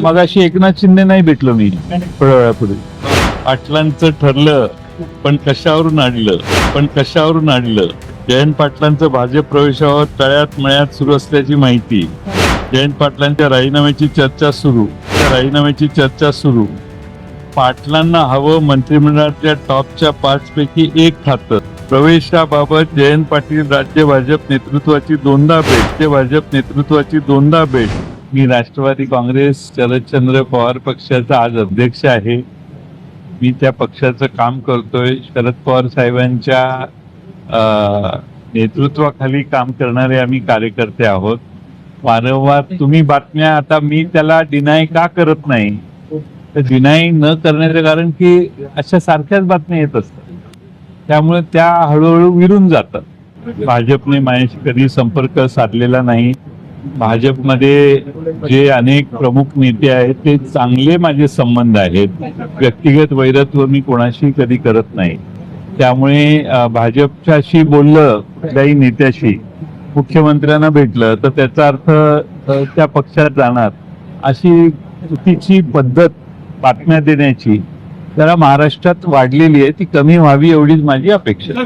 मगाशी एकनाथ शिंदे नाही भेटलो मी थोड्या वेळापूर्वी. पाटलांचं ठरलं पण कशावरून आणलं जयंत पाटलांचं भाजप प्रवेशावर तळ्यात मळ्यात सुरू असल्याची माहिती. जयंत पाटलांच्या राजीनाम्याची चर्चा सुरू. पाटलांना हवं मंत्रिमंडळातल्या टॉपच्या 5 पैकी 1 खातं. प्रवेशाबाबत जयंत पाटील राज्य भाजप नेतृत्वाची दोनदा भेट. मी राष्ट्रवादी काँग्रेस शरदचंद्र पवार पक्षाचा आज अध्यक्ष आहे. मी त्या पक्षाचं काम करतोय. शरद पवार साहेबांच्या नेतृत्वाखाली काम करणारे आम्ही कार्यकर्ते आहोत. वारंवार तुम्ही बातम्या, आता मी त्याला डिनाय का करत नाही, तर डिनाय न करण्याचं कारण की अशा सारख्याच बातम्या येत असतात, त्यामुळे त्या हळूहळू विरून जातात. भाजपने माझ्याशी कधी संपर्क साधलेला नाही. भाजपमध्ये जे अनेक प्रमुख नेते आहेत ते चांगले माझे संबंध आहेत. व्यक्तिगत वैरत्व मी कोणाशी कधी करत नाही. त्यामुळे भाजपच्याशी बोललं, कुठल्याही नेत्याशी, मुख्यमंत्र्यांना भेटलं तर त्याचा अर्थ त्या पक्षात जाणार, अशी चुकीची पद्धत बातम्या देण्याची जरा महाराष्ट्रात वाढलेली आहे. ती कमी व्हावी एवढीच माझी अपेक्षा.